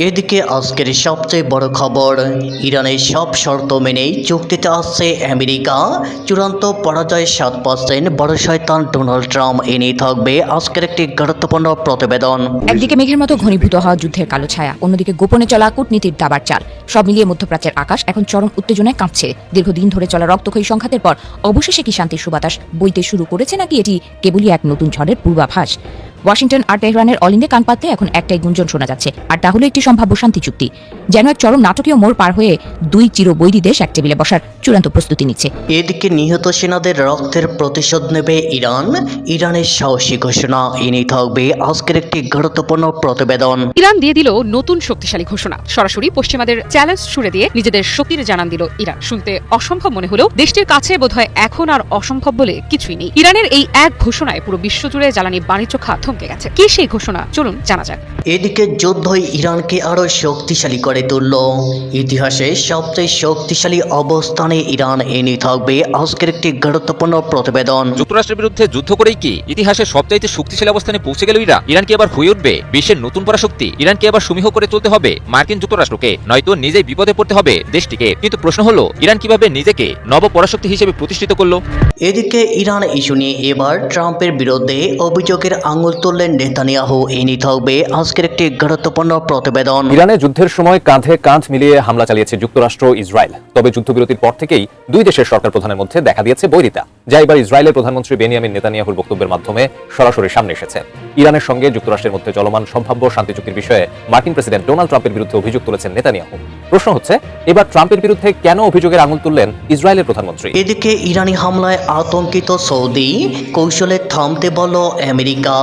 এদিকে আজকের সবচেয়ে বড় খবর, ইরানের সব শর্ত মেনেই চুক্তিতে আসছে আমেরিকা। চূড়ান্ত পরাজয় 7% বড় শয়তান ডোনাল্ড ট্রাম্প। এ নিয়ে থাকবে আজকের একটি গুরুত্বপূর্ণ প্রতিবেদন। একদিকে মেঘের মতো ঘনীভূত হওয়া যুদ্ধের কালো ছায়া, অন্যদিকে গোপনে চলা কূটনীতির দাবার চাল। সব মিলিয়ে মধ্যপ্রাচ্যের আকাশ এখন চরম উত্তেজনায় কাঁপছে। দীর্ঘদিন ধরে চলা রক্তক্ষয়ী সংঘাতের পর অবশেষে কি শান্তির সুবাতাস বইতে শুরু করেছে, নাকি এটি কেবলই এক নতুন ঝড়ের পূর্বাভাস? ওয়াশিংটন আর তেহরানের অলিন্দে কান পাতলে এখন একটাই গুঞ্জন শোনা যাচ্ছে, আর তা হলো একটি সম্ভাব্য শান্তি চুক্তি। যেন এক চরম নাটকীয় মোড় পার হয়ে দুই চিরবৈরী দেশ এক টেবিলে বসার চূড়ান্ত প্রস্তুতি নিচ্ছে। এদিকে নিহত সেনাদের রক্তের প্রতিশোধ নেবে ইরান। ইরানের সাহসী ঘোষণা। এ নিয়ে থাকবে আজকের একটি গুরুত্বপূর্ণ প্রতিবেদন। ইরান দিয়ে দিল নতুন শক্তিশালী ঘোষণা। সরাসরি পশ্চিমাদের চ্যালেঞ্জ ছুড়ে দিয়ে নিজেদের শক্তির জানান দিল ইরান। শুনতে অসম্ভব মনে হলেও দেশটির কাছে বোধহয় এখন আর অসম্ভব বলে কিছুই নেই। ইরানের এই এক ঘোষণায় পুরো বিশ্বজুড়ে জ্বালানি বাণিজ্য খাত থমকে গেছে। কি সেই ঘোষণা, চলুন জানা যাক। এদিকে যুদ্ধই ইরানকে আরো শক্তিশালী করে তুলল। ইতিহাসে সবচেয়ে শক্তিশালী অবস্থানে ইরান। এ নিয়ে থাকবে আজকের একটি গুরুত্বপূর্ণ প্রতিবেদন। যুক্তরাষ্ট্রের বিরুদ্ধে যুদ্ধ করেই কি ইতিহাসের সবচাইতে শক্তিশালী অবস্থানে পৌঁছে গেল ইরান? ইরান কি আবার হয়ে উঠবে বিশ্বের নতুন পরাশক্তি? ইরানকে আবার সমীহ করে চলতে হবে মার্কিন যুক্তরাষ্ট্রকে, নয়তো নিজেই বিপদে পড়তে হবে দেশটিকে। কিন্তু প্রশ্ন হলো, ইরান কিভাবে নিজেকে নব পরাশক্তি হিসেবে প্রতিষ্ঠিত করলো? এদিকে ইরান ইস্যু নিয়ে এবার ট্রাম্পের বিরুদ্ধে অভিযোগের আঙুল তুললেন নেতানিয়াহু। এ নিয়ে থাকবে আজকের একটি গুরুত্বপূর্ণ প্রতিবেদন। ইরানে যুদ্ধের সময় কাঁধে কাঁধ মিলিয়ে হামলা চালিয়েছে যুক্তরাষ্ট্র, ইসরায়েল। তবে যুদ্ধবিরতির পর থেকেই দুই দেশের সরকার প্রধানের মধ্যে দেখা দিয়েছে বৈরিতা, যা এবার ইসরায়েলের প্রধানমন্ত্রী বেনিয়ামিন নেতানিয়াহুর বক্তব্যের মাধ্যমে সরাসরি সামনে এসেছে। ইরানের সঙ্গে যুক্তরাষ্ট্রের মধ্যে চলমান সম্ভাব্য শান্তি চুক্তির বিষয়ে মার্কিন প্রেসিডেন্ট ডোনাল্ড ট্রাম্পের বিরুদ্ধে অভিযোগ তুলেছেন নেতানিয়াহু। প্রশ্ন হচ্ছে, এবার ট্রাম্পের বিরুদ্ধে কেন অভিযোগের আঙুল তুললেন ইসরায়েলের প্রধানমন্ত্রী? এদিকে ইরানি হামলায় আতঙ্কিত সৌদি, কৌশলে থামতে বলল আমেরিকা।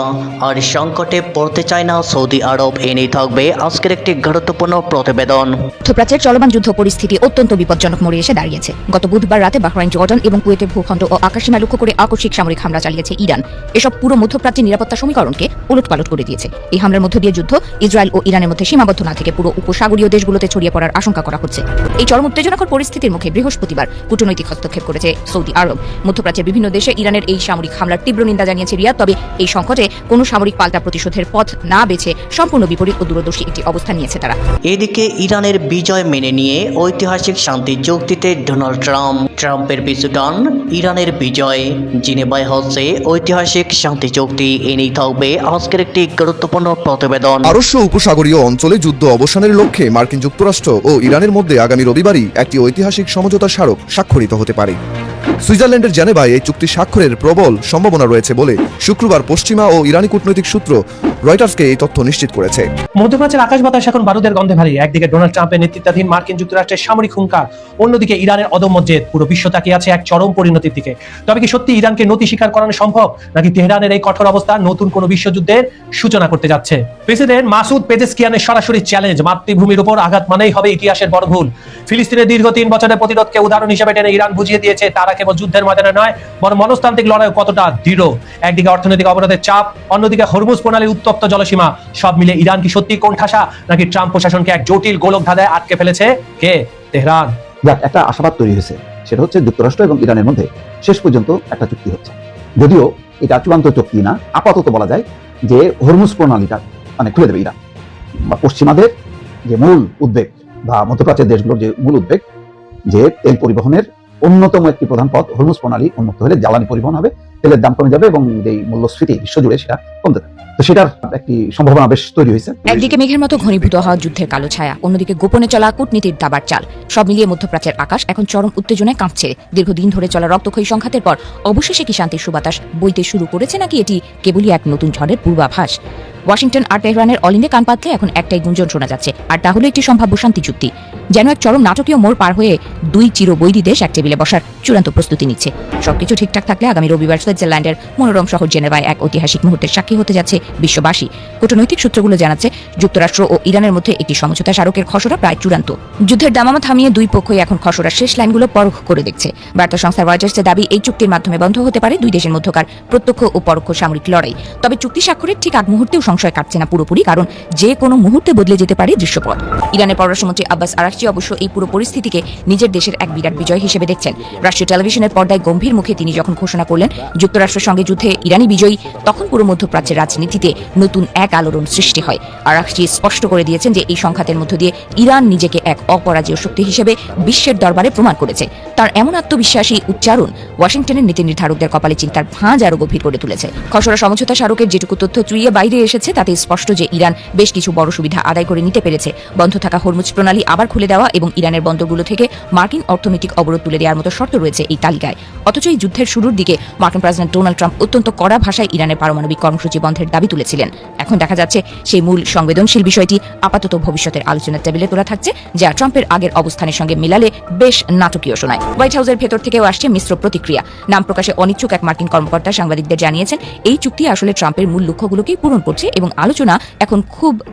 আর সংকটে পড়তে চায় না সৌদি আরব। এ নিয়ে থাকবে আজকের একটি গুরুত্বপূর্ণ প্রতিবেদন। মধ্যপ্রাচ্যের চলমান যুদ্ধ পরিস্থিতি অত্যন্ত বিপজ্জনক মোড়ে এসে দাঁড়িয়েছে। গত বুধবার রাতে বাহরাইন, জর্ডান এবং কুয়েতের ভূখণ্ড ও আকাশসীমা লক্ষ্য করে আকস্মিক সামরিক হামলা চালিয়েছে ইরান। এসব পুরো মধ্যপ্রাচ্যের নিরাপত্তা সমীকরণকে উলটপালট করে দিয়েছে। এই হামলার মধ্য দিয়ে যুদ্ধ ইসরায়েল ও ইরানের মধ্যে সীমাবদ্ধ না থেকে পুরো উপসাগরীয় দেশগুলোতে ছড়িয়ে পড়ার আশঙ্কা করা হচ্ছে। এই চরম উত্তেজনাকর পরিস্থিতির মুখে বৃহস্পতিবার কূটনৈতিক হস্তক্ষেপ করেছে সৌদি আরব। মধ্যপ্রাচ্যের বিভিন্ন দেশে ইরানের এই সামরিক হামলার তীব্র নিন্দা জানিয়েছে রিয়াদ। তবে এই সংকটে কোনো সামরিক পাল্টা প্রতিশোধের পথ না বেছে সম্পূর্ণ বিপরীত ও দূরদর্শী একটি অবস্থান নিয়েছে তারা। এদিকে ইরানের বিজয় মেনে নিয়ে ঐতিহাসিক শান্তি চুক্তিতে ডোনাল্ড ট্রাম্প। ট্রাম্পের পিছু টান ইরানের বিজয়। জেনেভায় হচ্ছে ঐতিহাসিক শান্তি চুক্তি। এ নিয়ে থাকবে আজকের একটি গুরুত্বপূর্ণ প্রতিবেদন। পারস্য উপসাগরীয় অঞ্চলে যুদ্ধ অবসানের লক্ষ্যে মার্কিন যুক্তরাষ্ট্র ও ইরানের মধ্যে আগামী রবিবারই একটি ঐতিহাসিক সমঝোতা স্মারক স্বাক্ষরিত হতে পারে। সুইজারল্যান্ডের জেনেভায় এই চুক্তি স্বাক্ষরের প্রবল সম্ভাবনা রয়েছে বলে শুক্রবার পশ্চিমা ও ইরানি কূটনৈতিক সূত্র রয়টার্সকে এই তথ্য নিশ্চিত করেছে। মধ্যপ্রাচ্যের আকাশ বাতাস এখন বারুদের গন্ধে ভারী। একদিকে ডোনাল্ড ট্রাম্পের নেতৃত্বাধীন মার্কিন যুক্তরাষ্ট্রের সামরিক হুঙ্কার, অন্যদিকে ইরানের অদম্য জেদ। পুরো বিশ্ব তাকিয়ে আছে এক চরম পরিণতির দিকে। তবে কি সত্যি ইরানকে নতি স্বীকার করানো সম্ভব, নাকি তেহরানের এই কঠোর অবস্থা নতুন কোনো বিশ্বযুদ্ধের সূচনা করতে যাচ্ছে? প্রেসিডেন্ট মাসুদ পেজেশকিয়ানের সরাসরি চ্যালেঞ্জ, মাতৃভূমির উপর আঘাত মানেই হবে ইতিহাসের বড় ভুল। ফিলিস্তিনের দীর্ঘ 3 বছরের প্রতিরোধকে উদাহরণ হিসেবে টেনে ইরান বুঝিয়ে দিয়েছে তারা কেবল যুদ্ধের ময়দানে নয়, বরং মনস্তান্ত্রিক লড়াই কতটা দৃঢ়। একদিকে অর্থনৈতিক অবরোধের চাপ, অন্যদিকে হরমুজ প্রণালীর উত্তপ্ত জলসীমা। সব মিলে ইরান কি সত্যি কোণঠাসা, নাকি ট্রাম্প প্রশাসনকে এক জটিল গোলক ধাঁধায় আটকে ফেলেছে কে? তেহরান। একটা আশাবাদ তৈরি হয়েছে, সেটা হচ্ছে যুক্তরাষ্ট্র এবং ইরানের মধ্যে শেষ পর্যন্ত একটা চুক্তি হচ্ছে। যদিও এটা চূড়ান্ত চুক্তি না, আপাতত বলা যায় যে হরমুজ প্রণালীটা খুলে দেবে ইরান। বা পশ্চিমাদের যে মূল উদ্বেগ, বা মধ্যপ্রাচ্যের দেশগুলোর যে মূল উদ্বেগ, যে তেল পরিবহনের অন্যতম একটি প্রধান পথ হরমুজ প্রণালী উন্মুক্ত হলে জ্বালানি পরিবহন হবে, তেলের দাম কমে যাবে এবং যে মূল্যস্ফীতি বিশ্বজুড়ে সেটা কমতে থাকবে। তো সেটার একটি সম্ভাবনা বেশ তৈরি হয়েছে। একদিকে মেঘের মতো ঘনীভূত হওয়া যুদ্ধের কালো ছায়া, অন্যদিকে গোপনে চলা কূটনীতির দাবার চাল। সব মিলিয়ে মধ্যপ্রাচ্যের আকাশ এখন চরম উত্তেজনায় কাঁপছে। দীর্ঘদিন ধরে চলা রক্তক্ষয়ী সংঘাতের পর অবশেষে কি শান্তির সুবাতাস বইতে শুরু করেছে, নাকি এটি কেবলই এক নতুন ঝড়ের পূর্বাভাস? ওয়াশিংটন আর তেহরানের অলিন্দে কান পাতলে এখন একটাই গুঞ্জন শোনা যাচ্ছে, আর তা হলো একটি সম্ভাব্য শান্তি চুক্তি। যেন এক চরম নাটকীয় মোড় পার হয়ে দুই চিরবৈরী দেশ এক টেবিলে বসার চূড়ান্ত প্রস্তুতি নিচ্ছে। সবকিছু ঠিকঠাক থাকলে আগামী রবিবার সুইজারল্যান্ডের মনোরম শহর জেনেভায় এক ঐতিহাসিক মুহূর্তের সাক্ষী হতে যাচ্ছে বিশ্ববাসী। কূটনৈতিক সূত্রগুলো জানাচ্ছে, যুক্তরাষ্ট্র ও ইরানের মধ্যে একটি সমঝোতা স্মারকের খসড়া প্রায় চূড়ান্ত। যুদ্ধের দামামা থামিয়ে দুই পক্ষই এখন খসড়ার শেষ লাইনগুলো পরখ করে দেখছে। বার্তা সংস্থা রয়টার্সের দাবি, এই চুক্তির মাধ্যমে বন্ধ হতে পারে দুই দেশের মধ্যকার প্রত্যক্ষ ও পরোক্ষ সামরিক লড়াই। তবে চুক্তি স্বাক্ষরের ঠিক আগ মুহূর্তেও সংশয় কাটছে না পুরোপুরি, কারণ যে কোনো মুহূর্তে বদলে যেতে পারে দৃশ্যপট। ইরানের পররাষ্ট্রমন্ত্রী আব্বাস আরাকচি অবশ্য এই পুরো পরিস্থিতিকে নিজের দেশের এক বিরাট বিজয় হিসেবে দেখছেন। রাষ্ট্রীয় টেলিভিশনের পর্দায় গম্ভীর মুখে তিনি যখন ঘোষণা করলেন যুক্তরাষ্ট্রের সঙ্গে যুদ্ধে ইরানি বিজয়ী তখন পুরো মধ্যপ্রাচ্যের রাজনীতিতে নতুন এক আলোড়ন সৃষ্টি হয়। আরাকচি স্পষ্ট করে দিয়েছেন যে এই সংঘাতের মধ্য দিয়ে ইরান নিজেকে এক অপরাজেয় শক্তি হিসেবে বিশ্বের দরবারে প্রমাণ করেছে। তার এমন আত্মবিশ্বাসী উচ্চারণ ওয়াশিংটনের নীতি নির্ধারকদের কপালে চিন্তার ভাঁজ আরও গভীর করে তুলেছে। খসড়া সমঝোতা স্মারকের যেটুকু তথ্য চুইয়ে বাইরে এসেছে তাতে স্পষ্ট যে ইরান বেশ কিছু বড় সুবিধা আদায় করে নিতে পেরেছে। বন্ধ থাকা হরমুজ প্রণালী আবার খুলে দেওয়া এবং ইরানের বন্দরগুলো থেকে মার্কিন অর্থনৈতিক অবরোধ তুলে দেওয়ার মতো শর্ত রয়েছে এই তালিকায়। অথচ এই যুদ্ধের শুরুর দিকে মার্কিন প্রেসিডেন্ট ডোনাল্ড ট্রাম্প অত্যন্ত কড়া ভাষায় ইরানের পারমাণবিক কর্মসূচি বন্ধের দাবি তুলেছিলেন। এখন দেখা যাচ্ছে সেই মূল সংবেদনশীল বিষয়টি আপাতত ভবিষ্যতের আলোচনার টেবিলে তোলা থাকছে, যা ট্রাম্পের আগের অবস্থানের সঙ্গে মেলালে বেশ নাটকীয় শোনায়। হোয়াইট হাউসের ভেতর থেকেও আসছে মিশ্র প্রতিক্রিয়া। নাম প্রকাশে অনিচ্ছুক এক মার্কিন কর্মকর্তা সাংবাদিকদের জানিয়েছেন এই চুক্তি আসলে ট্রাম্পের মূল লক্ষ্যগুলোকেই পূরণ করছে এবং আলোচনা এখন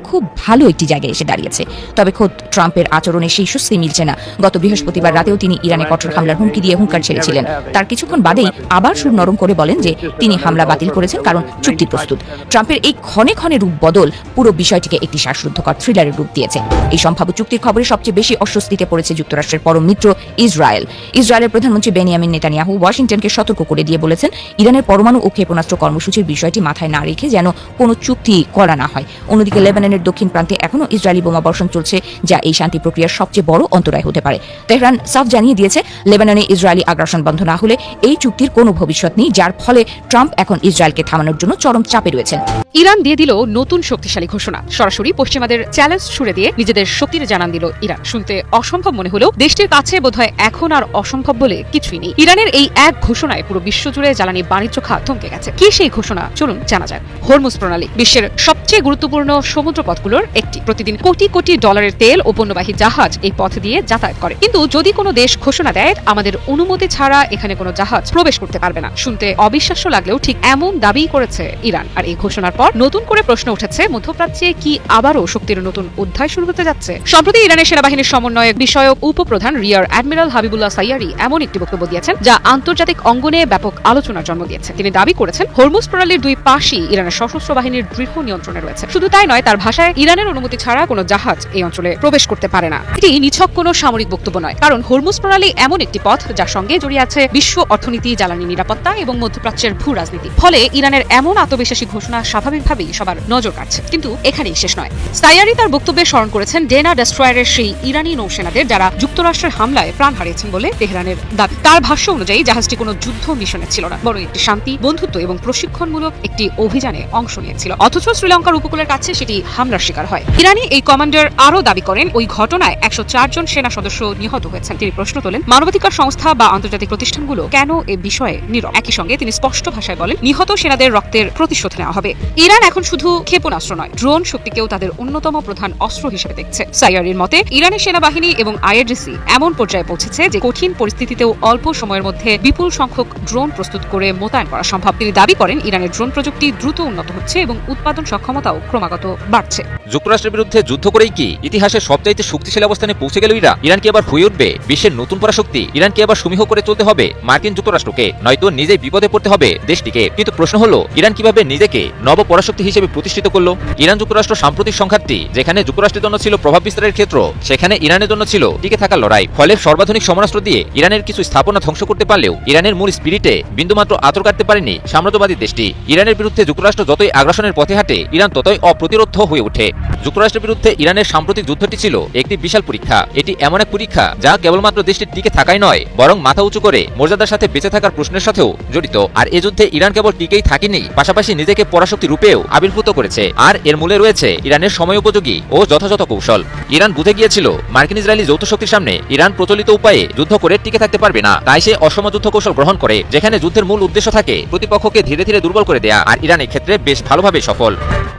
খুব ভালো একটি জায়গায় এসে দাঁড়িয়েছে। তবে খোদ ট্রাম্পের আচরণে সেই সুস্থি মিলছে না। গত বৃহস্পতিবার রাতেও তিনি ইরানে কঠোর হামলার হুমকি দিয়ে হুঙ্কার ছেড়েছিলেন। তার কিছুক্ষণ বাদেই আবার সুর নরম করে বলেন যে তিনি হামলা বাতিল করেছেন কারণ চুক্তি প্রস্তুত। ট্রাম্পের এই ক্ষণে ক্ষণে রূপ বদল পুরো বিষয়টিকে একটি শ্বাসরুদ্ধকর থ্রিলারের রূপ দিয়েছে। এই সম্ভাব্য চুক্তির খবরে সবচেয়ে বেশি অস্বস্তিতে পড়েছে যুক্তরাষ্ট্রের পরম মিত্র ইসরায়েল। ইসরায়েলের প্রধানমন্ত্রী বেনিয়ামিন নেতানিয়াহু ওয়াশিংটনকে সতর্ক করে দিয়ে বলেছেন ইরানের পরমাণু ও ক্ষেপণাস্ত্র কর্মসূচির বিষয়টি মাথায় না রেখে যেন কোনো চুক্তি করা না হয়। অন্যদিকে লেবাননের দক্ষিণ প্রান্তে এখনও ইসরায়েলি বোমাবর্ষণ চলছে, যা এই শান্তি প্রক্রিয়ার সবচেয়ে বড় অন্তরায় হতে পারে। তেহরান সাফ জানিয়ে দিয়েছে লেবাননে ইসরায়েলি আগ্রাসন বন্ধ না হলে এই চুক্তির কোনো ভবিষ্যৎ নেই, যার ফলে ট্রাম্প এখন ইসরায়েলকে থামানোর জন্য চরম চাপে রয়েছেন। ইরান দিয়ে দিল নতুন শক্তিশালী ঘোষণা। সরাসরি পশ্চিমাদের চ্যালেঞ্জ ছুড়ে দিয়ে নিজেদের শক্তির জানান দিল ইরান। শুনতে অসম্ভব মনে হলেও দেশটির কাছে বোধহয় এখন আর অসম্ভব বলে কিছুই নেই। ইরানের এই এক ঘোষণায় পুরো বিশ্বজুড়ে জ্বালানি বাণিজ্য খাত থমকে গেছে। কি সেই ঘোষণা, চলুন জানা যাক। হরমুজ প্রণালী বিশ্বের সবচেয়ে গুরুত্বপূর্ণ সমুদ্র পথগুলোর একটি। প্রতিদিন কোটি কোটি ডলারের তেল ও পণ্যবাহী জাহাজ এই পথ দিয়ে যাতায়াত করে। কিন্তু যদি কোনো দেশ ঘোষণা দেয় আমাদের অনুমতি ছাড়া এখানে কোনো জাহাজ প্রবেশ করতে পারবে না, শুনতে অবিশ্বাস্য লাগলেও ঠিক এমন দাবি করেছে ইরান। আর এই ঘোষণার পর নতুন করে প্রশ্ন উঠেছে মধ্যপ্রাচ্যে কি আবারও শক্তির নতুন অধ্যায় শুরু হতে যাচ্ছে। সম্প্রতি ইরানের সেনাবাহিনীর সমন্বয়ক বিষয়ক উপপ্রধান রিয়ার অ্যাডমিরাল হাবিবুল্লাহ সাইয়ারি এমন একটি বক্তব্য দিয়েছেন যা আন্তর্জাতিক অঙ্গনে ব্যাপক আলোচনার জন্ম দিয়েছে। তিনি দাবি করেছেন হরমুজ প্রণালীর দুই পাশই ইরানের সশস্ত্র বাহিনীর দৃঢ় নিয়ন্ত্রণে রয়েছে। শুধু তাই নয়, তার ভাষায় ইরানের অনুমতি ছাড়া কোনো জাহাজ এই অঞ্চলে প্রবেশ করতে পারে না। এটি নিছক কোনো সামরিক বক্তব্য নয়, কারণ হরমুজ প্রণালী এমন একটি পথ যার সঙ্গে জড়িয়ে আছে বিশ্ব অর্থনীতি, জ্বালানি নিরাপত্তা এবং মধ্যপ্রাচ্যের ভূ রাজনীতি। ফলে ইরানের এমন আত্মবিশ্বাসী ঘোষণা স্বাভাবিকভাবেই সবার নজর কাটছে। কিন্তু এখানেই শেষ নয়। সাইয়ারি তার বক্তব্যে স্মরণ করেছেন ডেনা ডেস্ট্রয়ারের সেই ইরানি নৌসেনাদের যারা যুক্তরাষ্ট্রের হামলায় প্রাণ হারিয়েছেন বলে তেহরানের দাবি। তার ভাষ্য অনুযায়ী জাহাজটি কোনো যুদ্ধ মিশনে ছিল না, বরং একটি শান্তি, বন্ধুত্ব এবং প্রশিক্ষণমূলক একটি অভিযানে অংশ নিয়েছিল। অথচ শ্রীলঙ্কার উপকূলের কাছে সেটি হামলার শিকার হয়। ইরানি এই কমান্ডার আরও দাবি করেন ওই ঘটনায় 104 জন সেনা সদস্য নিহত হয়েছেন। তিনি প্রশ্ন তোলেন মানবাধিকার সংস্থা বা আন্তর্জাতিক প্রতিষ্ঠানগুলো কেন এ বিষয়ে নীরব। একই সঙ্গে তিনি স্পষ্ট ভাষায় বলেন নিহত সেনাদের রক্তের প্রতিশোধ নেওয়া হবে। ইরান এখন শুধু ক্ষেপণাস্ত্র নয়, ড্রোন শক্তিকেও তাদের অন্যতম প্রধান অস্ত্র হিসেবে দেখছে। সাইয়ারির মতে ইরানের সেনাবাহিনী এবং আইআরজিসি এমন পর্যায়ে পৌঁছেছে যে কঠিন পরিস্থিতিতেও অল্প সময়ের মধ্যে বিপুল সংখ্যক ড্রোন প্রস্তুত করে মোতায়েন করা সম্ভব। তিনি দাবি করেন ইরানের ড্রোন প্রযুক্তি দ্রুত উন্নত হচ্ছে এবং উৎপাদন সক্ষমতাও ক্রমাগত বাড়ছে। যুক্তরাষ্ট্রের বিরুদ্ধে যুদ্ধ করেই কি ইতিহাসের সবচাইতে শক্তিশালী অবস্থানে পৌঁছে গেল ইরান? ইরান কি আবার হয়ে উঠবে বিশ্বের নতুন পরাশক্তি? ইরান কি আবার সমীহ করে চলতে হবে মার্কিন যুক্তরাষ্ট্রকে, নয়তো নিজেই বিপদে পড়তে হবে দেশটিকে? কিন্তু প্রশ্ন হলো ইরান কিভাবে নিজেকে নব পরাশক্তি হিসেবে প্রতিষ্ঠিত করলো? ইরান যুক্তরাষ্ট্র সাম্প্রতিক সংঘাতটি যেখানে যুক্তরাষ্ট্রের জন্য ছিল প্রভাব বিস্তারের ক্ষেত্র, সেখানে ইরানের জন্য ছিল টিকে থাকার লড়াই। ফলে সর্বাধুনিক সমরাস্ত্র দিয়ে ইরানের কিছু স্থাপনা ধ্বংস করতে পারলেও ইরানের মূল স্পিরিটে বিন্দুমাত্র আতর কাটতে পারেনি সাম্রাজ্যবাদী দেশটি। ইরানের বিরুদ্ধে যুক্তরাষ্ট্র যতই আগ্রাসনের পথে হাঁটে ইরান ততই অপ্রতিরোধ্য হয়ে ওঠে। যুক্তরাষ্ট্রের বিরুদ্ধে ইরানের সাম্প্রতিক যুদ্ধটি ছিল একটি বিশাল পরীক্ষা। এটি এমন এক পরীক্ষা যা কেবলমাত্র দেশটির টিকে থাকাই নয়, বরং মাথা উঁচু করে মর্যাদার সাথে বেঁচে থাকার প্রশ্নের সাথেও জড়িত। আর এ যুদ্ধে ইরান কেবল টিকেই থাকেনি, পাশাপাশি নিজেকে পরাশক্তি রূপেও আবির্ভূত করেছে। আর এর মূলে রয়েছে ইরানের সময়োপযোগী ও যথাযথ কৌশল। ইরান বুঝে গিয়েছিল মার্কিন ইসরায়েলি যৌথ শক্তির সামনে ইরান প্রচলিত উপায়ে যুদ্ধ করে টিকে থাকতে পারবে না। তাই সে অসম যুদ্ধ কৌশল গ্রহণ করে, যেখানে যুদ্ধের মূল উদ্দেশ্য থাকে প্রতিপক্ষকে ধীরে ধীরে দুর্বল করে দেয়া। আর ইরান এই ক্ষেত্রে বেশ ভালোভাবে সফল।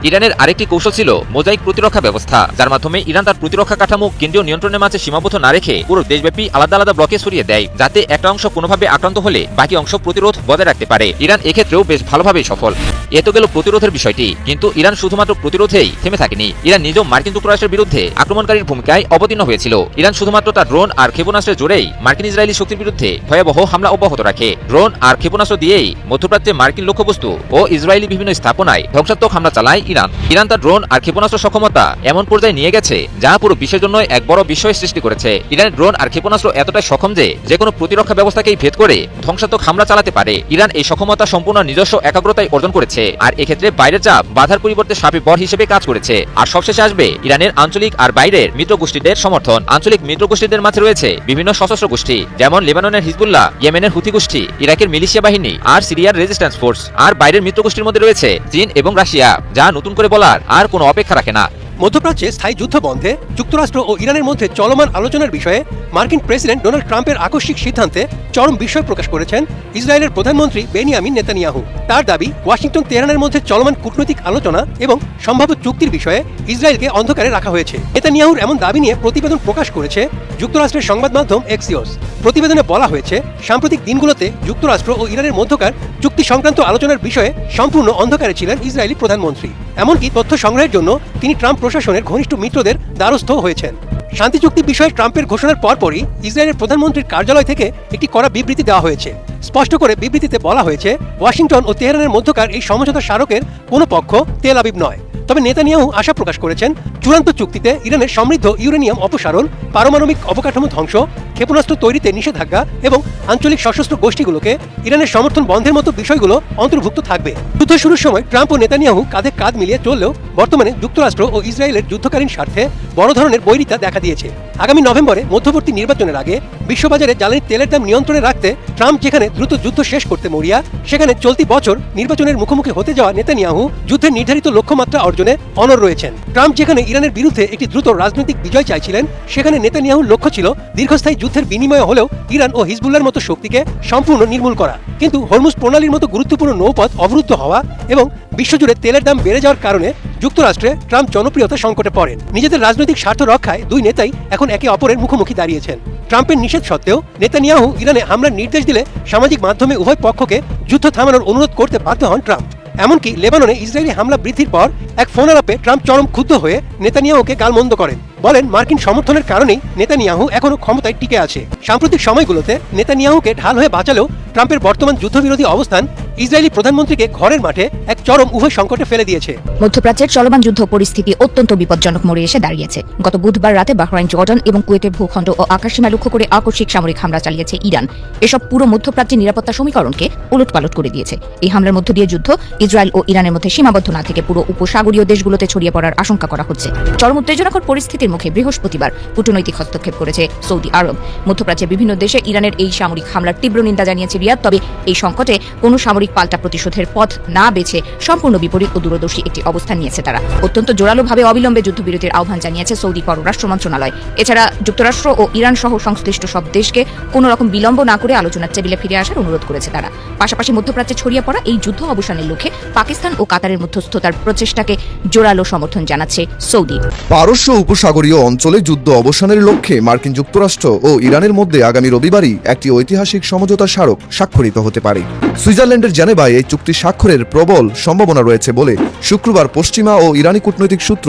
ইরানের আরেকটি কৌশল ছিল মোজাইক প্রতিরক্ষা ব্যবস্থা, যার মাধ্যমে ইরান তার প্রতিরক্ষা কাঠামো কেন্দ্রীয় নিয়ন্ত্রণের মাঝে সীমাবদ্ধ না রেখে পুরো দেশব্যাপী আলাদা আলাদা ব্লকে ছড়িয়ে দেয়, যাতে একটা অংশ কোনোভাবে আক্রান্ত হলে বাকি অংশ প্রতিরোধ বজায় রাখতে পারে। ইরান এক্ষেত্রেও বেশ ভালোভাবেই সফল। এ তো গেল প্রতিরোধের বিষয়টি, কিন্তু ইরান শুধুমাত্র প্রতিরোধেই থেমে থাকেনি। ইরান নিজেও মার্কিন যুক্তরাষ্ট্রের বিরুদ্ধে আক্রমণকারীর ভূমিকায় অবতীর্ণ হয়েছিল। ইরান শুধুমাত্র তার ড্রোন আর ক্ষেপণাস্ত্রের জোরেই মার্কিন ইসরায়েলি শক্তির বিরুদ্ধে ভয়াবহ হামলা অব্যাহত রাখে। ড্রোন আর ক্ষেপণাস্ত্র দিয়েই মধ্যপ্রাচ্যে মার্কিন লক্ষ্যবস্তু ও ইসরায়েলি বিভিন্ন স্থাপনায় ধ্বংসাত্মক হামলা চালায় ইরান। ইরান তার ড্রোন আর ক্ষেপণাস্ত্র সক্ষমতা এমন পর্যায়ে নিয়ে গেছে যা পুরো বিশ্বের জন্য এক বড় বিস্ময় সৃষ্টি করেছে। ইরানের ড্রোন আর ক্ষেপণাস্ত্র এতটাই সক্ষম যে কোনো প্রতিরক্ষা ব্যবস্থাকেই ভেদ করে ধ্বংসাত্মক হামলা চালাতে পারে। ইরান এই সক্ষমতা সম্পূর্ণ নিজস্ব একাগ্রতায় অর্জন করেছে, আর এক্ষেত্রে বাইরের চাপ বাধার পরিবর্তে সাপে বর হিসেবে কাজ করেছে। আর সবশেষে আসবে ইরানের আঞ্চলিক আর বাইরের মিত্র গোষ্ঠীদের সমর্থন। আঞ্চলিক মিত্র গোষ্ঠীদের মাঝে রয়েছে বিভিন্ন সশস্ত্র গোষ্ঠী, যেমন লেবাননের হিজবুল্লাহ, ইয়েমেনের হুথি গোষ্ঠী, ইরাকের মিলিশিয়া বাহিনী আর সিরিয়ার রেজিস্ট্যান্স ফোর্স। আর বাইরের মিত্র গোষ্ঠীর মধ্যে রয়েছে চীন এবং রাশিয়া, যা নতুন করে বলার আর কোনো অপেক্ষা রাখে না। মধ্যপ্রাচ্যে স্থায়ী যুদ্ধ বন্ধে যুক্তরাষ্ট্র ও ইরানের মধ্যে চলমান আলোচনার বিষয়ে মার্কিন প্রেসিডেন্ট ডোনাল্ড ট্রাম্পের আকস্মিক সিদ্ধান্তে চরম বিস্ময় প্রকাশ করেছেন ইসরায়েলের প্রধানমন্ত্রী বেনিয়ামিন নেতানিয়াহু। তার দাবি, ওয়াশিংটন তেহরানের মধ্যে চলমান কূটনৈতিক আলোচনা এবং সম্ভাব্য চুক্তির বিষয়ে ইসরায়েলকে অন্ধকারে রাখা হয়েছে। নেতানিয়াহুর এমন দাবি নিয়ে প্রতিবেদন প্রকাশ করেছে যুক্তরাষ্ট্রের সংবাদ মাধ্যম এক্সিওস। প্রতিবেদনে বলা হয়েছে, সাম্প্রতিক দিনগুলোতে যুক্তরাষ্ট্র ও ইরানের মধ্যকার চুক্তি সংক্রান্ত আলোচনার বিষয়ে সম্পূর্ণ অন্ধকারে ছিলেন ইসরায়েলি প্রধানমন্ত্রী। এমনকি তথ্য সংগ্রহের জন্য তিনি ট্রাম্প প্রশাসনের ঘনিষ্ঠ মিত্রদের দ্বারস্থ হয়েছেন। শান্তি চুক্তি বিষয়ে ট্রাম্পের ঘোষণার পরপরই ইসরায়েলের প্রধানমন্ত্রীর কার্যালয় থেকে একটি কড়া বিবৃতি দেওয়া হয়েছে। স্পষ্ট করে বিবৃতিতে বলা হয়েছে, ওয়াশিংটন ও তেহরানের মধ্যকার এই সমঝোতা স্মারকের কোনো পক্ষ তেল আবিব নয়। তবে নেতানিয়াহু আশা প্রকাশ করেছেন, চূড়ান্ত চুক্তিতে ইরানের সমৃদ্ধ ইউরেনিয়াম অপসারণ, পারমাণবিক অবকাঠামো ধ্বংস, ক্ষেপণাস্ত্র তৈরিতে নিষেধাজ্ঞা এবং আঞ্চলিক সশস্ত্র গোষ্ঠীগুলোকে ইরানের সমর্থন বন্ধের মতো বিষয়গুলো অন্তর্ভুক্ত থাকবে। যুদ্ধ শুরুর সময় ট্রাম্প ও নেতানিয়াহু কাঁধে কাঁধ মিলিয়ে চললেও বর্তমানে যুক্তরাষ্ট্র ও ইসরায়েলের যুদ্ধকালীন স্বার্থে বড় ধরনের বৈরিতা দেখা দিয়েছে। আগামী নভেম্বরে মধ্যবর্তী নির্বাচনের আগে বিশ্ববাজারে জ্বালানি তেলের দাম নিয়ন্ত্রণে রাখতে ট্রাম্প যেখানে দ্রুত যুদ্ধ শেষ করতে মরিয়া, সেখানে চলতি বছর নির্বাচনের মুখোমুখি হতে যাওয়া নেতানিয়াহু যুদ্ধের নির্ধারিত লক্ষ্যমাত্রা অর্জনে অনড় রয়েছেন। ট্রাম্প যেখানে ইরানের বিরুদ্ধে একটি দ্রুত রাজনৈতিক বিজয় চাইছিলেন, সেখানে নেতানিয়াহুর লক্ষ্য ছিল দীর্ঘস্থায়ী যুদ্ধের বিনিময়ে হলেও ইরান ও হিজবুল্লাহর মতো শক্তিকে সম্পূর্ণ নির্মূল করা। কিন্তু হরমুজ প্রণালীর মতো গুরুত্বপূর্ণ নৌপথ অবরুদ্ধ হওয়া এবং বিশ্বজুড়ে তেলের দাম বেড়ে যাওয়ার কারণে যুক্তরাষ্ট্রে ট্রাম্প জনপ্রিয়তা সংকটে পড়েন। নিজেদের রাজনৈতিক স্বার্থ রক্ষায় দুই নেতাই এখন একে অপরের মুখোমুখি দাঁড়িয়েছেন। ট্রাম্পের নিষেধ সত্ত্বেও নেতানিয়াহু ইরানে হামলার নির্দেশ দিলে সামাজিক মাধ্যমে উভয় পক্ষকে যুদ্ধ থামানোর অনুরোধ করতে বাধ্য হন ট্রাম্প। এমনকি লেবাননে ইসরায়েলি হামলা বৃদ্ধির পর এক ফোন আলাপে ট্রাম্প চরম ক্ষুব্ধ হয়ে নেতানিয়াহুকে গালমন্দ করেন। বলেন, মার্কিন সমর্থনের কারণেই নেতানিয়াহু এখনো ক্ষমতায় টিকে আছে। সাম্প্রতিক সময়গুলোতে নেতানিয়াহুকে ঢাল হয়ে বাঁচালেও ট্রাম্পের বর্তমান যুদ্ধবিরোধী অবস্থান ইসরায়েলি প্রধানমন্ত্রীকে ঘরের মাঠে এক চরম উভয় সংকটে ফেলে দিয়েছে। মধ্যপ্রাচ্যের চলমান যুদ্ধ পরিস্থিতি অত্যন্ত বিপজ্জনক মোড়ে এসে দাঁড়িয়েছে। গত বুধবার রাতে বাহরাইন, জর্ডান এবং কুয়েতের ভূখণ্ড ও আকাশসীমা লক্ষ্য করে আকস্মিক সামরিক হামলা চালিয়েছে ইরান। এসব পুরো মধ্যপ্রাচ্যের নিরাপত্তা সমীকরণকে উলটপালট করে দিয়েছে। এই হামলার মধ্য দিয়ে যুদ্ধ ইসরায়েল ও ইরানের মধ্যে সীমাবদ্ধ না থেকে পুরো উপসাগরীয় দেশগুলোতে ছড়িয়ে পড়ার আশঙ্কা করা হচ্ছে। চরম উত্তেজনাকর পরিস্থিতির মুখে বৃহস্পতিবার কূটনৈতিক হস্তক্ষেপ করেছে সৌদি আরব। মধ্যপ্রাচ্যের বিভিন্ন দেশে ইরানের এই সামরিক হামলার তীব্র নিন্দা জানিয়েছে রিয়াদ। তবে এই সংকটে কোনো সামরিক পাল্টা প্রতিশোধের পথ না বেছে সম্পূর্ণ বিপরীত ও দূরদর্শী একটি অবস্থান নিয়েছে তারা। অত্যন্ত জোরালোভাবে অবিলম্বে যুদ্ধবিরতির আহ্বান জানিয়েছে সৌদি পররাষ্ট্র মন্ত্রণালয়। এছাড়া যুক্তরাষ্ট্র ও ইরান সহ সংশ্লিষ্ট সব দেশকে কোনো রকম বিলম্ব না করে আলোচনার টেবিলে ফিরে আসার অনুরোধ করেছে তারা। পাশাপাশি মধ্যপ্রাচ্যে ছড়িয়ে পড়া এই যুদ্ধ অবসানের লক্ষ্যে পাকিস্তান ও কাতারের মধ্যস্থতার প্রচেষ্টাকে জোরালো সমর্থন জানাচ্ছে সৌদি। পারস্য উপসাগরীয় অঞ্চলে যুদ্ধ অবসানের লক্ষ্যে মার্কিন যুক্তরাষ্ট্র ও ইরানের মধ্যে আগামী রবিবারই একটি ঐতিহাসিক সমঝোতা স্মারক স্বাক্ষরিত হতে পারে। সুইজারল্যান্ডের জেনেভায় এই চুক্তি স্বাক্ষরের প্রবল সম্ভাবনা রয়েছে বলে শুক্রবার পশ্চিমা ও ইরানি কূটনৈতিক সূত্র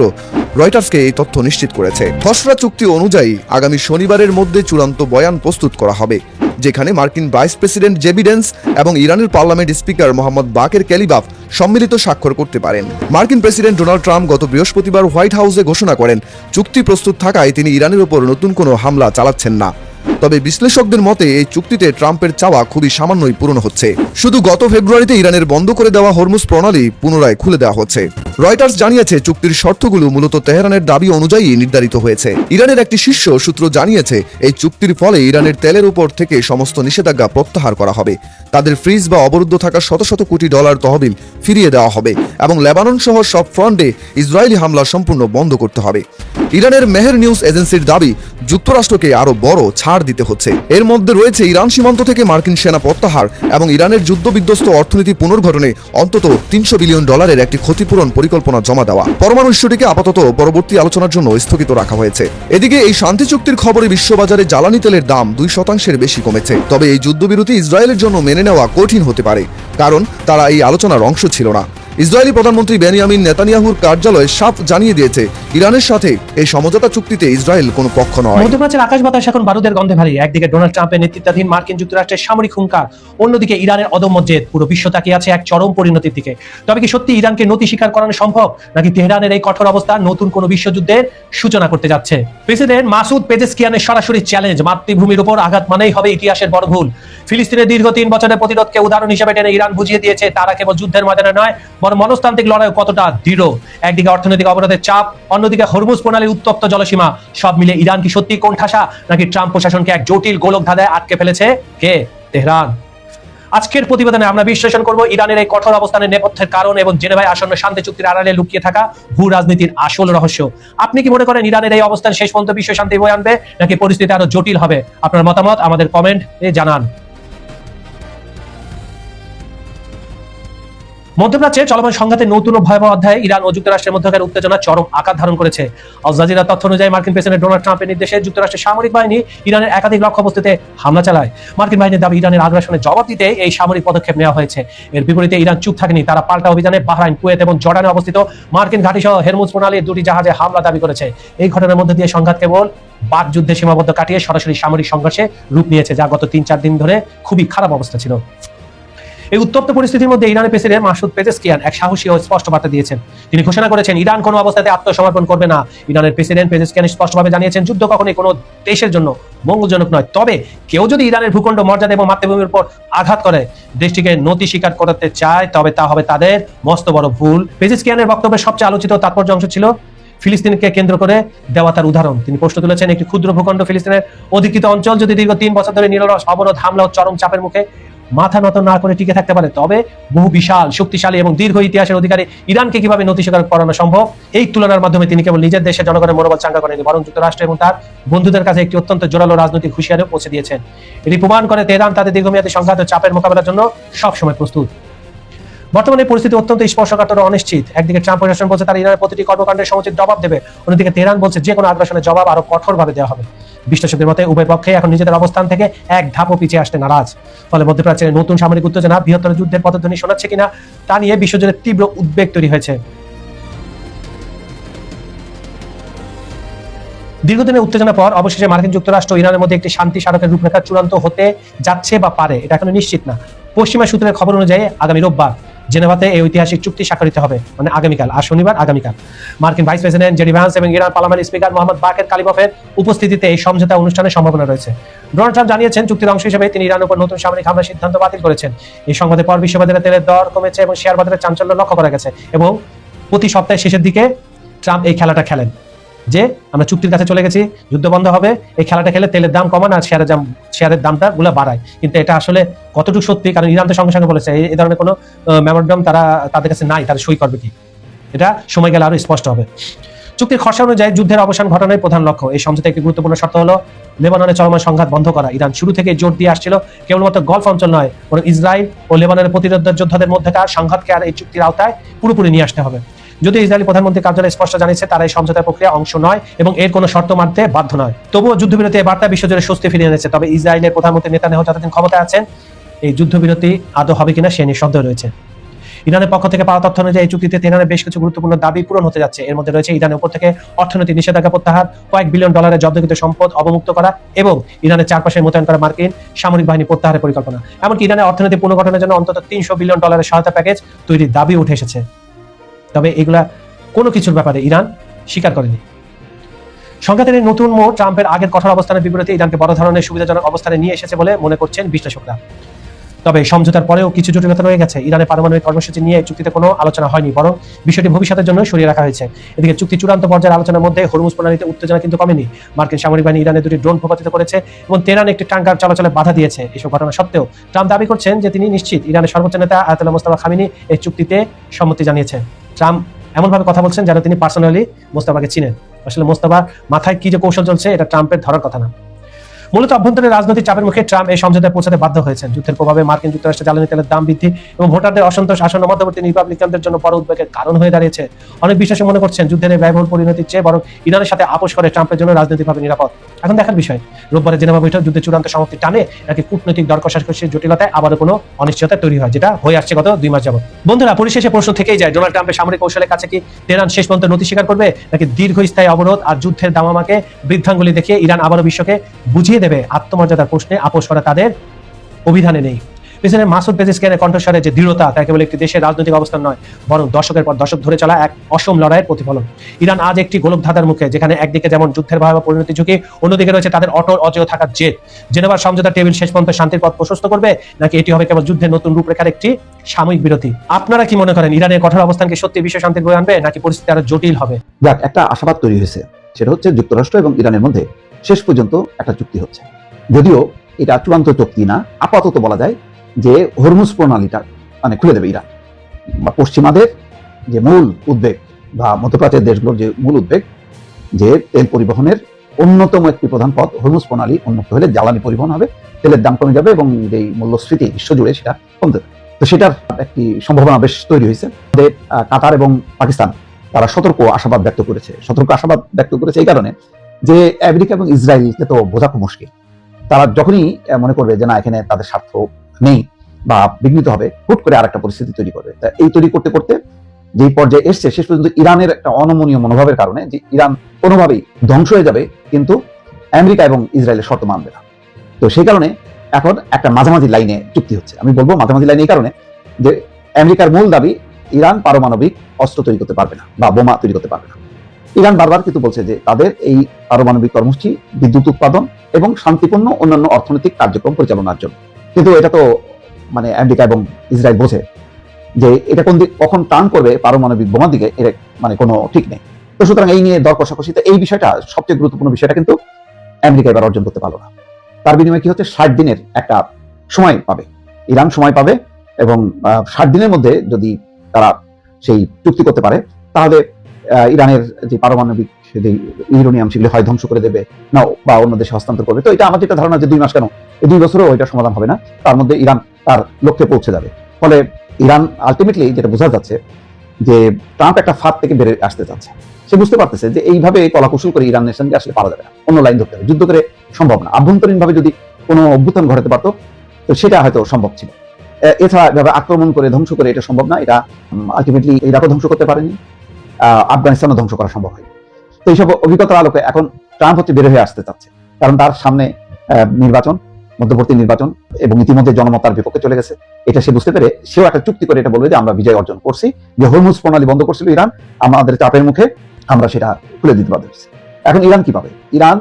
রয়টার্সকে এই তথ্য নিশ্চিত করেছে। খসড়া চুক্তি অনুযায়ী আগামী শনিবারের মধ্যে চূড়ান্ত বয়ান প্রস্তুত করা হবে, যেখানে মার্কিন ভাইস প্রেসিডেন্ট জেডি ভ্যান্স এবং ইরানের পার্লামেন্ট স্পিকার মোহাম্মদ বাকের ক্যালিবাফ সম্মিলিত স্বাক্ষর করতে পারেন। মার্কিন প্রেসিডেন্ট ডোনাল্ড ট্রাম্প গত বৃহস্পতিবার হোয়াইট হাউসে ঘোষণা করেন, চুক্তি প্রস্তুত থাকায় তিনি ইরানের উপর নতুন কোনো হামলা চালাচ্ছেন না। তবে বিশ্লেষকদের মতে এই চুক্তিতে ট্রাম্পের চাওয়া খুবই সামান্যই পূরণ হচ্ছে। শুধু গত ফেব্রুয়ারিতে ইরানের বন্ধ করে দেওয়া হরমুজ প্রণালী পুনরায় খুলে দেওয়া হচ্ছে। রয়টার্স জানিয়েছে, চুক্তির শর্তগুলো মূলত তেহরানের দাবি অনুযায়ী নির্ধারিত হয়েছে। ইরানের একটি শীর্ষ সূত্র জানিয়েছে, এই চুক্তির ফলে ইরানের তেলের উপর থেকে সমস্ত নিষেধাজ্ঞা প্রত্যাহার করা হবে, তাদের ফ্রিজ বা অবরুদ্ধ থাকা শত শত কোটি ডলার তহবিল ফিরিয়ে দেওয়া হবে এবং লেবানন সহ সব ফ্রন্টে ইসরায়েলি হামলা সম্পূর্ণ বন্ধ করতে হবে। ইরানের মেহের নিউজ এজেন্সির দাবি, যুক্তরাষ্ট্রকে আরো বড় ছাড় দিতে হচ্ছে। এর মধ্যে রয়েছে ইরান সীমান্ত থেকে মার্কিন সেনা প্রত্যাহার এবং ইরানের যুদ্ধবিধ্বস্ত অর্থনীতি পুনর্গঠনে অন্তত $300 বিলিয়ন একটি ক্ষতিপূরণ পরিকল্পনা জমা দেওয়া। পরমাণু ইস্যুটিকে আপাতত পরবর্তী আলোচনার জন্য স্থগিত রাখা হয়েছে। এদিকে এই শান্তি চুক্তির খবরে বিশ্ববাজারে জ্বালানি তেলের দাম 2% বেশি কমেছে। তবে এই যুদ্ধবিরতি ইসরায়েলের জন্য মেনে নেওয়া কঠিন হতে পারে, কারণ তারা এই আলোচনার অংশ ছিল না। ইসরায়েলি প্রধানমন্ত্রী বেনিয়ামিন নেতানিয়াহুর কার্যালয় সাফ জানিয়ে দিয়েছে ইরানের সাথে এই সমঝোতা চুক্তিতে ইসরায়েল কোনো পক্ষ নয়। মধ্যপ্রাচ্যের আকাশ বাতাস এখন বারুদের গন্ধে ভারী। একদিকে ডোনাল্ড ট্রাম্পের নেতৃত্বাধীন মার্কিন যুক্তরাষ্ট্রের সামরিক হুঙ্কার, অন্যদিকে ইরানের অদম্য জেদ। পুরো বিশ্ব তাকিয়ে আছে এক চরম পরিণতির দিকে। তবে কি সত্যি ইরানকে নতি স্বীকার করানো সম্ভব, নাকি তেহরানের এই কঠোর অবস্থা নতুন কোনো বিশ্বযুদ্ধের সূচনা করতে যাচ্ছে? প্রেসিডেন্ট মাসুদ পেজেশকিয়ানের সরাসরি চ্যালেঞ্জ, মাতৃভূমির উপর আঘাত মানেই হবে ইতিহাসের বড় ভুল। ফিলিস্তিনের দীর্ঘ 3 বছরের প্রতিরোধকে উদাহরণ হিসেবে টেনে ইরান বুঝিয়ে দিয়েছে তারা কেবল যুদ্ধের ময়দানে নয়, বরং মনস্তান্ত্রিক লড়াই কতটা দৃঢ়। একদিকে অর্থনৈতিক অবরোধের চাপ, অন্যদিকে হরমুজ প্রণালীর উত্তপ্ত জলসীমা। সব মিলে ইরান কি সত্যি কোণঠাসা, নাকি ট্রাম্প প্রশাসনকে এক জটিল গোলক ধাঁধায় আটকে ফেলেছে কে? তেহরান। আজকের প্রতিবেদনে আমরা বিশ্লেষণ করব ইরানের এই কঠোর অবস্থানের নেপথ্যের কারণ এবং জেনেভায় আসন্ন শান্তি চুক্তির আড়ালে লুকিয়ে থাকা ভূ রাজনীতির আসল রহস্য। আপনি কি মনে করেন ইরানের এই অবস্থান শেষ পর্যন্ত বিশ্ব শান্তি বয়ে আনবে, নাকি পরিস্থিতি আরো জটিল হবে? আপনার মতামত আমাদের কমেন্টে জানান। মধ্যপ্রাচ্যে চলমান সংঘাতের নতুন ও ভয়াবহ অধ্যায়ে ইরান ও যুক্তরাষ্ট্রের মধ্যকার উত্তেজনা চরম আকার ধারণ করেছে। আল জাজিরার তথ্য অনুযায়ী মার্কিন প্রেসিডেন্ট ডোনাল্ড ট্রাম্পের নির্দেশে যুক্তরাষ্ট্রের সামরিক বাহিনী ইরানের একাধিক লক্ষ্যবস্তুতে হামলা চালায়। মার্কিন বাহিনীর দাবি ইরানের আগ্রাসনের জবাব দিতে এই সামরিক পদক্ষেপ নেওয়া হয়েছে। এর বিপরীতে ইরান চুপ থাকেনি। তারা পাল্টা অভিযানে বাহরাইন, কুয়েত এবং জর্ডানে অবস্থিত মার্কিন ঘাঁটি সহ হরমুজ প্রণালীর 2টি জাহাজে হামলা দাবি করেছে। এই ঘটনার মধ্যে দিয়ে সংঘাত কেবল বাকযুদ্ধে সীমাবদ্ধ কাটিয়ে সরাসরি সামরিক সংঘর্ষে রূপ নিয়েছে, যা গত 3-4 দিন ধরে খুবই খারাপ অবস্থা ছিল। এই উত্তপ্ত পরিস্থিতির মধ্যে ইরানের প্রেসিডেন্ট মাসুদ পেজেশকিয়ান এক সাহসী ও স্পষ্ট বার্তা দিয়েছেন। তিনি ঘোষণা করেছেন ইরান কোনো অবস্থাতে আত্মসমর্পণ করবে না। ইরানের প্রেসিডেন্ট পেজেশকিয়ান স্পষ্টভাবে জানিয়েছেন যুদ্ধ কখনোই কোনো দেশের জন্য মঙ্গলজনক নয়। তবে কেউ যদি ইরানের ভূখণ্ড মর্যাদা এবং মাতৃভূমির উপর আঘাত করে দেশটিকে নতি স্বীকার করতে চায়, তবে তা হবে তাদের মস্ত বড় ভুল। পেজেশকিয়ানের বক্তব্যের সবচেয়ে আলোচিত তাৎপর্য অংশ ছিল ফিলিস্তিনকে কেন্দ্র করে দেওয়া তার উদাহরণ। তিনি প্রশ্ন তুলেছেন একটি ক্ষুদ্র ভূখণ্ড ফিলিস্তিনের অধিকৃত অঞ্চল যদি দীর্ঘ 3 বছর ধরে নিরলস অবরোধ, হামলা ও চরম চাপের মুখে মাথা নত না করে টিকে থাকতে পারে, তবে বহু বিশাল, শক্তিশালী এবং দীর্ঘ ইতিহাসের অধিকারী ইরানকে কিভাবে নতি স্বীকার করানো সম্ভব? এই তুলনার মাধ্যমে তিনি কেবল নিজের দেশের জনগণের মনোবল চাঙ্গা করেনি, বরং যুক্তরাষ্ট্র এবং তার বন্ধুদের কাছে একটি অত্যন্ত জোরালো রাজনৈতিক হুঁশিয়ারিও পৌঁছে দিয়েছেন। এটি প্রমাণ করে তেহরান তাদের দীর্ঘমেয়াদী সংঘাত ও চাপের মোকাবেলার জন্য সবসময় প্রস্তুত। বর্তমানে পরিস্থিতি অত্যন্ত স্পর্শকাতর ও অনিশ্চিত। একদিকে ট্রাম্প প্রশাসন বলছে তারা ইরানের প্রতিটি কর্মকাণ্ডের সমুচিত জবাব দেবে, অন্যদিকে তেহরান বলছে যে কোনো আগ্রাসনের জবাব আরো কঠোরভাবে দেওয়া হবে। বিশ্লেষকদের মতে উভয় পক্ষে এখন নিজেদের অবস্থান থেকে এক ধাপও পিছিয়ে আসতে নারাজ। ফলে মধ্যপ্রাচ্যের নতুন সামরিক উত্তেজনা বৃহত্তর যুদ্ধের পদধ্বনি শোনাচ্ছে কিনা তা নিয়ে বিশ্বজুড়ে তীব্র উদ্বেগ তৈরি হয়েছে। দীর্ঘদিনের উত্তেজনার পর অবশেষে মার্কিন যুক্তরাষ্ট্র ইরানের মধ্যে একটি শান্তি স্মারকের রূপরেখা চূড়ান্ত হতে যাচ্ছে বা পারে, এটা এখনো নিশ্চিত না। পশ্চিমা সূত্রের খবর অনুযায়ী আগামী রোববার জেনেভাতে এই ঐতিহাসিক চুক্তি স্বাক্ষরিত হবে, মানে আগামীকাল, আর শনিবার আগামীকাল। মার্কিন ভাইস প্রেসিডেন্ট জেডি ভ্যান্স এবং ইরান পার্লামেন্ট স্পিকার মোহাম্মদ বাকের কালিবফের উপস্থিতিতে এই সমঝোতা অনুষ্ঠানের সম্ভাবনা রয়েছে। ডোনাল্ড ট্রাম্প জানিয়েছেন চুক্তির অংশ হিসেবে তিনি ইরানের উপর নতুন সামরিক হামলার সিদ্ধান্ত বাতিল করেছেন। এই সংবাদের পর বিশ্ববাজারে তেলের দর কমেছে এবং শেয়ার বাজারের চাঞ্চল্য লক্ষ্য করা গেছে। এবং প্রতি সপ্তাহের শেষের দিকে ট্রাম্প এই খেলাটা খেলেন যে আমরা চুক্তির কাছে চলে গেছি, যুদ্ধ বন্ধ হবে, এই খেলাটা খেলে তেলের দাম কমান আর শেয়ারের দামটা গুলো বাড়ায়। কিন্তু এটা আসলে কতটুকু সত্যি, কারণ ইরান তো সঙ্গে সঙ্গে বলেছে এই ধরনের কোনো মেমোরান্ডাম তাদের কাছে নাই, তারা সই করবে কি, এটা সময় গেলে আরো স্পষ্ট হবে। চুক্তির খসড়া অনুযায়ী যুদ্ধের অবসান ঘটানোর প্রধান লক্ষ্য। এই সমঝোতায় একটি গুরুত্বপূর্ণ শর্ত হলো লেবাননের চলমান সংঘাত বন্ধ করা। ইরান শুরু থেকে জোর দিয়ে আসছিল কেবলমাত্র গলফ অঞ্চল নয়, বরং ইসরায়েল ও লেবাননের প্রতিরোধ যোদ্ধাদের মধ্যকার সংঘাতকে আর এই চুক্তির আওতায় পুরোপুরি নিয়ে আসতে হবে। যদিও ইসরায়েলি প্রধানমন্ত্রী কার্যালয় স্পষ্ট জানিয়েছে তারা এই সমঝোতার প্রক্রিয়া অংশ নয় এবং এর কোনো শর্ত মানতে বাধ্য নয়। তবুও যুদ্ধবিরতি এই বার্তা বিশ্বজুড়ে স্বস্তি ফিরিয়ে এনেছে। তবে ইসরায়েলের প্রধানমন্ত্রী নেতানিয়াহু যতদিন ক্ষমতায় আছেন এই যুদ্ধবিরতি আদৌ হবে কিনা সে নিয়ে সন্দেহ রয়েছে। ইরানের পক্ষ থেকে পাওয়া তথ্য অনুযায়ী এই চুক্তিতে তেহরানের বেশ কিছু গুরুত্বপূর্ণ দাবি পূরণ হতে যাচ্ছে। এর মধ্যে রয়েছে ইরানের উপর থেকে অর্থনৈতিক নিষেধাজ্ঞা প্রত্যাহার, কয়েক বিলিয়ন ডলারের জব্দকৃত সম্পদ অবমুক্ত করা এবং ইরানের চারপাশে মোতায়েন করা মার্কিন সামরিক বাহিনী প্রত্যাহারের পরিকল্পনা। এমনকি ইরানের অর্থনৈতিক পুনর্গঠনের জন্য অন্তত 300 বিলিয়ন ডলারের সহায়তা প্যাকেজ তৈরির দাবি উঠে এসেছে। তবে এগুলা কোনো কিছুর ব্যাপারে ইরান স্বীকার করেনি। সংঘাতের এই নতুন মোড় ট্রাম্পের আগের কঠোর অবস্থানের বিপরীতে ইরানকে বড় ধরনের সুবিধাজনক অবস্থানে নিয়ে এসেছে বলে মনে করছেন বিশ্লেষকরা। তবে সমঝোতার পরেও কিছু জটিলতা রয়ে গেছে। ইরানের পারমাণবিক কর্মসূচি নিয়ে এই চুক্তিতে কোনো আলোচনা হয়নি, বরং বিষয়টি ভবিষ্যতের জন্য সরিয়ে রাখা হয়েছে। এদিকে চুক্তি চূড়ান্ত পর্যায়ের আলোচনার মধ্যে হরমুজ প্রণালীতে উত্তেজনা কিন্তু কমেনি। মার্কিন সামরিক বাহিনী ইরানের 2টি ড্রোন ভূপাতিত করেছে এবং তেহরান একটি ট্যাঙ্কার চলাচলে বাধা দিয়েছে। এসব ঘটনা সত্ত্বেও ট্রাম্প দাবি করছেন যে তিনি নিশ্চিত ইরানের সর্বোচ্চ নেতা আয়াতুল্লাহ মোস্তফা খামেনি এই চুক্তিতে সম্মতি জানিয়েছেন। ট্রাম্প এমনভাবে কথা বলছেন যেন তিনি পার্সোনালি মোস্তফাকে চিনেন। আসলে মোস্তফার মাথায় কি যে কৌশল চলছে এটা ট্রাম্পের ধরার কথা না। মূলত অভ্যন্তরীণ রাজনৈতিক চাপের মুখে ট্রাম্প এই সমঝোতায় পৌঁছাতে বাধ্য হয়েছেন। যুদ্ধের প্রভাবে মার্কিন যুক্তরাষ্ট্রে জ্বালানি তেলের দাম বৃদ্ধি এবং ভোটারদের অসন্তোষ আসন্ন মধ্যবর্তী রিপাবলিকানদের জন্য বড় উদ্বেগের কারণ হয়ে দাঁড়িয়েছে। অনেক বিশ্লেষক মনে করছেন যুদ্ধের এই ব্যয়বহুল পরিণতির চেয়ে বরং ইরানের সাথে আপোষ করে ট্রাম্পের জন্য রাজনৈতিকভাবে নিরাপদ। এখন দেখার বিষয়, রোববারের জেনেভা বৈঠক যুদ্ধের চূড়ান্ত সমাপ্তি টানে নাকি কূটনৈতিক দর কষাকষির জটিলতায় আবারও কোনো অনিশ্চয়তা তৈরি হয়, যেটা হয়ে আসছে গত 2 মাস যাবত। বন্ধুরা, পরিশেষে প্রশ্ন থেকেই যায়, ডোনাল্ড ট্রাম্পের সামরিক কৌশলের কাছে কি তেহরান শেষ পর্যন্ত নতি স্বীকার করবে, নাকি দীর্ঘস্থায়ী অবরোধ আর যুদ্ধের দামামাকে বৃদ্ধাঙ্গুলি দেখিয়ে ইরান আবারও বিশ্বকে বুঝিয়ে দেবে আত্মমর্যাদার প্রশ্নে আপোষ করা তাদের অভিধানে নেই। প্রেসিডেন্ট মাসুদ পেজেশকিয়ানের কণ্ঠস্বরে যে দৃঢ়তা, তা কেবল একটি দেশের রাজনৈতিক অবস্থান নয়, বরং দশকের পর দশক ধরে চলা এক অসম লড়াইয়ের প্রতিফলন। ইরান আজ একটি গোলকধাঁধার মুখে, যেখানে একদিকে যেমন যুদ্ধের ভয়াবহ পরিণতি ঝুঁকি, অন্যদিকে রয়েছে তাদের অটল অজেয় থাকার জেদ। জেনেভার সমঝোতার টেবিল শেষ পর্যন্ত শান্তির পথ প্রশস্ত করবে, নাকি এটি হবে কেবল যুদ্ধের নতুন রূপরেখার একটি সাময়িক বিরতি? আপনারা কি মনে করেন, ইরানের কঠোর অবস্থানকে সত্যি বিশ্ব শান্তির বয়ে আনবে, নাকি পরিস্থিতি আরো জটিল হবে? যাক, একটা আশাবাদ তৈরি হয়েছে, সেটা হচ্ছে যুক্তরাষ্ট্র এবং ইরানের মধ্যে শেষ পর্যন্ত একটা চুক্তি হচ্ছে। যদিও এটা চূড়ান্ত চুক্তি না, আপাতত বলা যায় যে হরমুজ প্রণালীটা মানে খুলে দেবে ইরান। বা পশ্চিমাদের যে মূল উদ্বেগ বা মধ্যপ্রাচ্যের দেশগুলোর যে মূল উদ্বেগ, যে তেল পরিবহনের অন্যতম একটি প্রধান পথ হরমুজ প্রণালী উন্মুক্ত হলে জ্বালানি পরিবহন হবে, তেলের দাম কমে যাবে এবং যে মূল্যস্ফীতি বিশ্বজুড়ে সেটা কমতে যাবে। তো সেটার একটি সম্ভাবনা বেশ তৈরি হয়েছে। কাতার এবং পাকিস্তান তারা সতর্ক আশাবাদ ব্যক্ত করেছে এই কারণে যে আমেরিকা এবং ইসরায়েলকে তো বোঝা খুব মুশকিল। তারা যখনই মনে করবে যে না, এখানে তাদের স্বার্থ নেই বা বিঘ্নিত হবে, হুট করে আরেকটা পরিস্থিতি তৈরি করবে। তা এই তৈরি করতে করতে যে পর্যায়ে এসছে, শেষ পর্যন্ত ইরানের একটা অনমনীয় মনোভাবের কারণে যে ইরান কোনোভাবেই ধ্বংস হয়ে যাবে, কিন্তু আমেরিকা এবং ইসরায়েলের শর্ত মানবে না। তো সেই কারণে এখন একটা মাঝামাঝি লাইনে চুক্তি হচ্ছে। আমি বলবো মাঝামাঝি লাইনে এই কারণে যে আমেরিকার মূল দাবি ইরান পারমাণবিক অস্ত্র তৈরি করতে পারবে না বা বোমা তৈরি করতে পারবে না। ইরান বারবার কিন্তু বলছে যে তাদের এই পারমাণবিক কর্মসূচি বিদ্যুৎ উৎপাদন এবং শান্তিপূর্ণ অন্যান্য অর্থনৈতিক কার্যক্রম পরিচালনার জন্য। কিন্তু এটা তো মানে আমেরিকা এবং ইসরায়েল বোঝে যে এটা কখন টার্ন করবে পারমাণবিক বোমার দিকে, এর মানে কোনো ঠিক নেই। তো সুতরাং এই নিয়ে দর কষাকষিতে এই বিষয়টা সবচেয়ে গুরুত্বপূর্ণ বিষয়টা কিন্তু আমেরিকা এবার অর্জন করতে পারলো না। তার বিনিময়ে কি হচ্ছে, 60 দিনের একটা সময় পাবে, ইরান সময় পাবে, এবং 60 দিনের মধ্যে যদি তারা সেই চুক্তি করতে পারে, তাহলে ইরানের যে পারমাণবিক যে ইউরেনিয়াম সেগুলি হয় ধ্বংস করে দেবে না বা অন্য দেশে হস্তান্তর করবে। তো এটা আমার যেটা ধারণা যে 2 মাস কেন, এই 2 বছরও ওইটা সমাধান হবে না, তার মধ্যে ইরান তার লক্ষ্যে পৌঁছে যাবে। ফলে ইরান আলটিমেটলি যেটা বোঝা যাচ্ছে যে ট্রাম্প একটা ফাঁদ থেকে বেরিয়ে আসতে চাচ্ছে। সে বুঝতে পারতেছে যে এইভাবে কলাকৌশল করে ইরানের সঙ্গে আসলে পারা যাবে না, অন্য লাইন ধরতে হবে, যুদ্ধ করে সম্ভব না। আভ্যন্তরীণ ভাবে যদি কোনো অভ্যুত্থান ঘটাতে পারতো তো সেটা হয়তো সম্ভব ছিল। এছাড়া এভাবে আক্রমণ করে ধ্বংস করে এটা সম্ভব না। এটা আলটিমেটলি ইরাকও ধ্বংস করতে পারেনি, আফগানিস্তানও ধ্বংস করা সম্ভব হয়। তো এইসব অভিজ্ঞতার আলোকে এখন ট্রাম্প হচ্ছে বের হয়ে আসতে চাচ্ছে, কারণ তার সামনে নির্বাচন, মধ্যবর্তী নির্বাচন, এবং ইতিমধ্যে জনমত তার বিপক্ষে চলে গেছে। এটা সে বুঝতে পেরে সেও একটা চুক্তি করে এটা বলবে যে আমরা বিজয় অর্জন করছি, যে হরমুজ প্রণালী বন্ধ করছিল ইরান, আমাদের চাপের মুখে আমরা সেটা খুলে দিতে পারছি। এখন ইরান কি পাবে? ইরান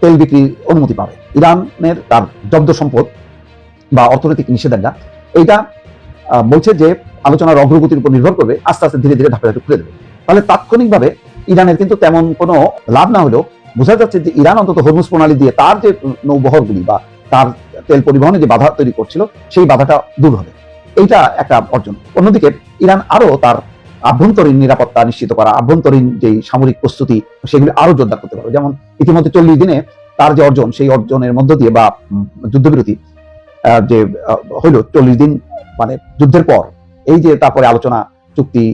তেল বিক্রির অনুমতি পাবে। ইরানের তার জব্দ সম্পদ বা অর্থনৈতিক নিষেধাজ্ঞা এইটা বলছে যে আলোচনার অগ্রগতির উপর নির্ভর করবে, আস্তে আস্তে ধীরে ধীরে ধাপে ধাপে খুলে দেবে। তাহলে তাৎক্ষণিকভাবে ইরানের কিন্তু তেমন কোনো লাভ না হলেও বোঝা যাচ্ছে যে ইরান অন্তত হরমুজ প্রণালী দিয়ে তার যে নৌবহরগুলি বা তার তেল পরিবহনে যে বাধা তৈরি করছিল সেই বাধাটা দূর হবে, এইটা একটা অর্জন। অন্যদিকে ইরান আরো তার আভ্যন্তরীণ নিরাপত্তা নিশ্চিত করা, আভ্যন্তরীণ যে সামরিক প্রস্তুতি সেগুলি আরো জোরদার করতে পারবে। যেমন ইতিমধ্যে 40 দিনে তার যে অর্জন, সেই অর্জনের মধ্য দিয়ে বা যুদ্ধবিরতি যে হইল 40 দিন মানে যুদ্ধের পর, এই যে তারপরে আলোচনা, চুক্তি,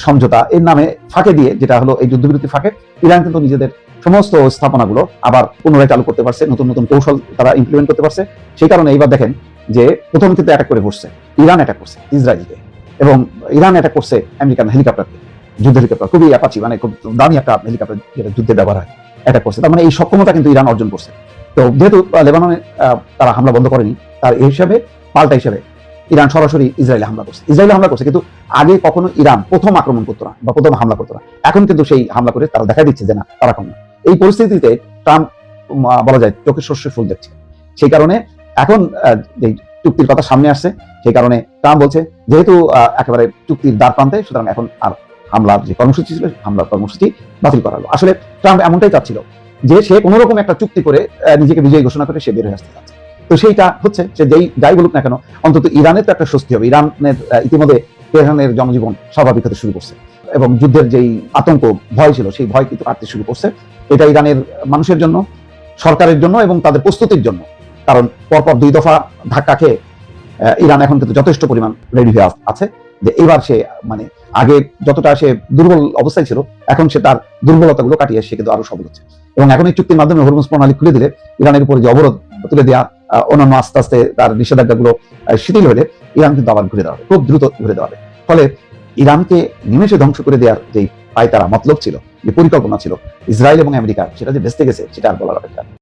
সমঝোতা এর নামে ফাঁকে দিয়ে, যেটা হলো এই যুদ্ধবিরতি ফাঁকে, ইরান কিন্তু নিজেদের সমস্ত স্থাপনাগুলো আবার পুনরায় চালু করতে পারছে, নতুন নতুন কৌশল তারা ইমপ্লিমেন্ট করতে পারছে। সেই কারণে এইবার দেখেন যে প্রথম কিন্তু অ্যাটাক করে বসছে, ইরান অ্যাটাক করছে ইসরায়েলকে, এবং ইরান অ্যাটাক করছে আমেরিকান হেলিকপ্টারকে, যুদ্ধ হেলিকপ্টার, খুবই অ্যাপাচি মানে খুব দামি একটা হেলিকপ্টার যেটা যুদ্ধে ব্যবহার হয়, অ্যাটাক করছে। তার মানে এই সক্ষমতা কিন্তু ইরান অর্জন করছে। তো যেহেতু লেবাননে তারা হামলা বন্ধ করেনি, তার এই হিসাবে পাল্টা হিসাবে ইরান সরাসরি ইসরায়েলে হামলা করছে। কিন্তু আগে কখনো ইরান প্রথম আক্রমণ করতো না বা প্রথম হামলা করতো না, এখন কিন্তু সেই হামলা করে তারা দেখা দিচ্ছে যে না, তারা কম না। এই পরিস্থিতিতে ট্রাম্প বলা যায় চোখের শস্যের ফুল দেখছে। সেই কারণে এখন যে চুক্তির কথা সামনে আসছে, সেই কারণে ট্রাম্প বলছে যেহেতু একেবারে চুক্তির দ্বার প্রান্তে, সুতরাং এখন আর হামলার যে কর্মসূচি ছিল, হামলার কর্মসূচি বাতিল করা হলো। আসলে ট্রাম্প এমনটাই চাচ্ছিল যে সে কোনো রকম একটা চুক্তি করে নিজেকে বিজয়ী ঘোষণা করে সে বের হয়ে আসতে চাচ্ছে। তো সেইটা হচ্ছে যে যাই বলুক না কেন, অন্তত ইরানের তো একটা স্বস্তি হবে। ইরানের ইতিমধ্যে তেহরানের জনজীবন স্বাভাবিক হতে শুরু করছে, এবং যুদ্ধের যেই আতঙ্ক, ভয় ছিল, সেই ভয় কিন্তু কাটতে শুরু করছে। এটা ইরানের মানুষের জন্য, সরকারের জন্য এবং তাদের প্রস্তুতির জন্য। কারণ পরপর 2 দফা ধাক্কা খেয়ে ইরান এখন কিন্তু যথেষ্ট পরিমাণ রেডি হয়ে আছে যে এবার সে মানে আগে যতটা সে দুর্বল অবস্থায় ছিল, এখন সে তার দুর্বলতাগুলো কাটিয়ে সে কিন্তু আরো সবল হচ্ছে। এবং এখন এই চুক্তির মাধ্যমে হরমুজ প্রণালী খুলে দিলে, ইরানের উপরে যে অবরোধ তুলে দেওয়া, অন্যান্য আস্তে আস্তে তার নিষেধাজ্ঞাগুলো শিথিল হলে ইরান কিন্তু আবার ঘুরে দেওয়া হবে, খুব দ্রুত ঘুরে দেওয়া হবে। ফলে ইরানকে নিমেষে ধ্বংস করে দেওয়ার যে পায়তারা মতলব ছিল, যে পরিকল্পনা ছিল ইসরায়েল এবং আমেরিকার, সেটা যে ভেস্তে গেছে সেটা আর বলার অপেক্ষা।